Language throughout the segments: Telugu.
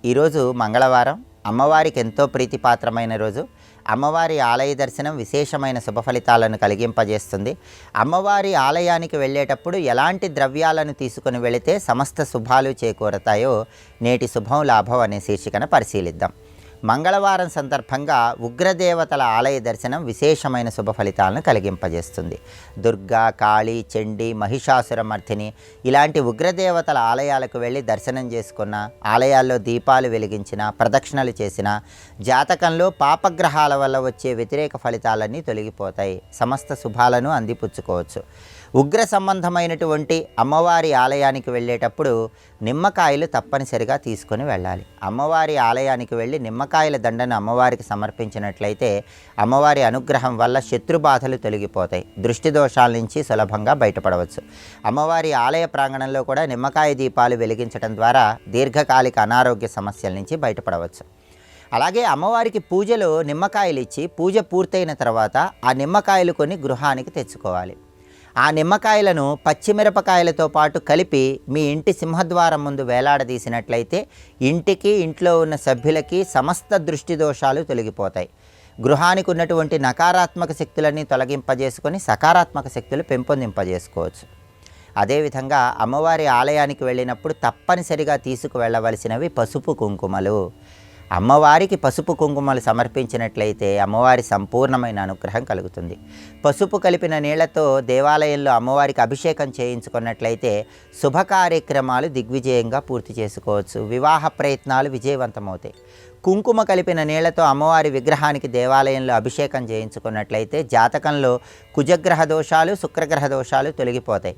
ఈరోజు మంగళవారం, అమ్మవారికి ఎంతో ప్రీతిపాత్రమైన రోజు. అమ్మవారి ఆలయ దర్శనం విశేషమైన శుభ ఫలితాలను కలిగింపజేస్తుంది. అమ్మవారి ఆలయానికి వెళ్ళేటప్పుడు ఎలాంటి ద్రవ్యాలను తీసుకుని వెళితే సమస్త శుభాలు చేకూరతాయో నేటి శుభం లాభం అనే శీర్షికను పరిశీలిద్దాం. మంగళవారం సందర్భంగా ఉగ్రదేవతల ఆలయ దర్శనం విశేషమైన శుభ ఫలితాలను కలిగింపజేస్తుంది. దుర్గా, కాళీ, చండీ, మహిషాసురమర్ధిని ఇలాంటి ఉగ్రదేవతల ఆలయాలకు వెళ్ళి దర్శనం చేసుకున్న, ఆలయాల్లో దీపాలు వెలిగించిన, ప్రదక్షిణలు చేసిన జాతకంలో పాపగ్రహాల వల్ల వచ్చే వ్యతిరేక ఫలితాలన్నీ తొలగిపోతాయి. సమస్త శుభాలను అందిపుచ్చుకోవచ్చు. ఉగ్ర సంబంధమైనటువంటి అమ్మవారి ఆలయానికి వెళ్ళేటప్పుడు నిమ్మకాయలు తప్పనిసరిగా తీసుకొని వెళ్ళాలి. అమ్మవారి ఆలయానికి వెళ్ళి నిమ్మకాయల దండను అమ్మవారికి సమర్పించినట్లయితే అమ్మవారి అనుగ్రహం వల్ల శత్రుబాధలు తొలగిపోతాయి. దృష్టి దోషాల నుంచి సులభంగా బయటపడవచ్చు. అమ్మవారి ఆలయ ప్రాంగణంలో కూడా నిమ్మకాయ దీపాలు వెలిగించడం ద్వారా దీర్ఘకాలిక అనారోగ్య సమస్యల నుంచి బయటపడవచ్చు. అలాగే అమ్మవారికి పూజలో నిమ్మకాయలు ఇచ్చి పూజ పూర్తయిన తర్వాత ఆ నిమ్మకాయలు కొన్ని గృహానికి తెచ్చుకోవాలి. ఆ నిమ్మకాయలను పచ్చిమిరపకాయలతో పాటు కలిపి మీ ఇంటి సింహద్వారం ముందు వేలాడదీసినట్లయితే ఇంటికి, ఇంట్లో ఉన్న సభ్యులకి సమస్త దృష్టి దోషాలు తొలగిపోతాయి. గృహానికి ఉన్నటువంటి నకారాత్మక శక్తులన్నీ తొలగింపజేసుకొని సకారాత్మక శక్తులు పెంపొందింపజేసుకోవచ్చు. అదేవిధంగా అమ్మవారి ఆలయానికి వెళ్ళినప్పుడు తప్పనిసరిగా తీసుకువెళ్ళవలసినవి పసుపు కుంకుమలు. అమ్మవారికి పసుపు కుంకుమలు సమర్పించినట్లయితే అమ్మవారి సంపూర్ణమైన అనుగ్రహం కలుగుతుంది. పసుపు కలిపిన నీళ్లతో దేవాలయంలో అమ్మవారికి అభిషేకం చేయించుకున్నట్లయితే శుభ కార్యక్రమాలు దిగ్విజయంగా పూర్తి చేసుకోవచ్చు. వివాహ ప్రయత్నాలు విజయవంతమవుతాయి. కుంకుమ కలిపిన నీళ్లతో అమ్మవారి విగ్రహానికి దేవాలయంలో అభిషేకం చేయించుకున్నట్లయితే జాతకంలో కుజగ్రహ దోషాలు, శుక్రగ్రహ దోషాలు తొలగిపోతాయి.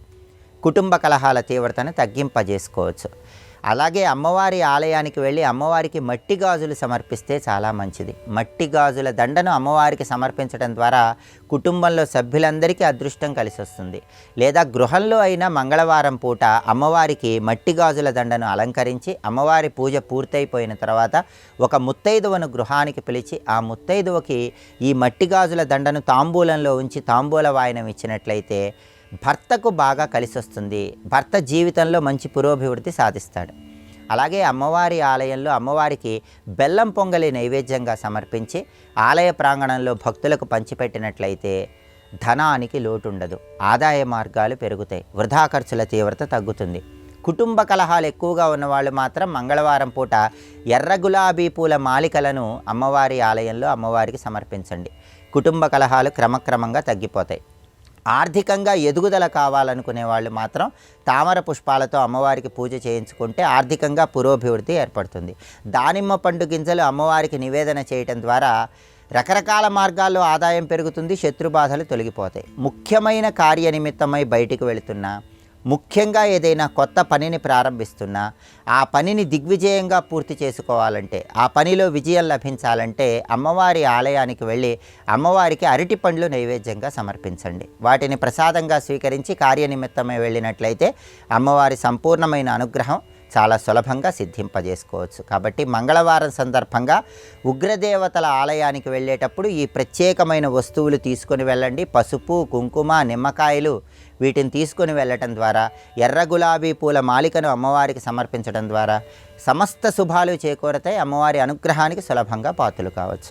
కుటుంబ కలహాల తీవ్రతను తగ్గింపజేసుకోవచ్చు. అలాగే అమ్మవారి ఆలయానికి వెళ్ళి అమ్మవారికి మట్టి గాజులు సమర్పిస్తే చాలా మంచిది. మట్టి గాజుల దండను అమ్మవారికి సమర్పించడం ద్వారా కుటుంబంలో సభ్యులందరికీ అదృష్టం కలిసి వస్తుంది. లేదా గృహంలో అయినా మంగళవారం పూట అమ్మవారికి మట్టి గాజుల దండను అలంకరించి అమ్మవారి పూజ పూర్తయిపోయిన తర్వాత ఒక ముత్తైదువను గృహానికి పిలిచి ఆ ముత్తైదువకి ఈ మట్టి గాజుల దండను తాంబూలంలో ఉంచి తాంబూల వాయనం ఇచ్చినట్లయితే భర్తకు బాగా కలిసి వస్తుంది. భర్త జీవితంలో మంచి పురోభివృద్ధి సాధిస్తాడు. అలాగే అమ్మవారి ఆలయంలో అమ్మవారికి బెల్లం పొంగలి నైవేద్యంగా సమర్పించి ఆలయ ప్రాంగణంలో భక్తులకు పంచిపెట్టినట్లయితే ధనానికి లోటు ఉండదు. ఆదాయ మార్గాలు పెరుగుతాయి. వృధా ఖర్చుల తీవ్రత తగ్గుతుంది. కుటుంబ కలహాలు ఎక్కువగా ఉన్నవాళ్ళు మాత్రం మంగళవారం పూట ఎర్ర గులాబీ పూల మాలికలను అమ్మవారి ఆలయంలో అమ్మవారికి సమర్పించండి. కుటుంబ కలహాలు క్రమక్రమంగా తగ్గిపోతాయి. ఆర్థికంగా ఎదుగుదల కావాలనుకునే వాళ్ళు మాత్రం తామర పుష్పాలతో అమ్మవారికి పూజ చేయించుకుంటే ఆర్థికంగా పురోభివృద్ధి ఏర్పడుతుంది. దానిమ్మ పండు గింజలు అమ్మవారికి నివేదన చేయటం ద్వారా రకరకాల మార్గాల్లో ఆదాయం పెరుగుతుంది. శత్రుబాధలు తొలగిపోతాయి. ముఖ్యమైన కార్యనిమిత్తమై బయటికి వెళుతున్నా, ముఖ్యంగా ఏదైనా కొత్త పనిని ప్రారంభిస్తున్నా ఆ పనిని దిగ్విజయంగా పూర్తి చేసుకోవాలంటే, ఆ పనిలో విజయం లభించాలంటే అమ్మవారి ఆలయానికి వెళ్ళి అమ్మవారికి అరటి పండ్లు నైవేద్యంగా సమర్పించండి. వాటిని ప్రసాదంగా స్వీకరించి కార్యనిమిత్తమై వెళ్ళినట్లయితే అమ్మవారి సంపూర్ణమైన అనుగ్రహం చాలా సులభంగా సిద్ధింపజేసుకోవచ్చు. కాబట్టి మంగళవారం సందర్భంగా ఉగ్రదేవతల ఆలయానికి వెళ్ళేటప్పుడు ఈ ప్రత్యేకమైన వస్తువులు తీసుకొని వెళ్ళండి. పసుపు, కుంకుమ, నిమ్మకాయలు వీటిని తీసుకొని వెళ్ళటం ద్వారా, ఎర్ర గులాబీ పూల మాలికను అమ్మవారికి సమర్పించడం ద్వారా సమస్త శుభాలు చేకూరతాయి. అమ్మవారి అనుగ్రహానికి సులభంగా పాత్రలు కావచ్చు.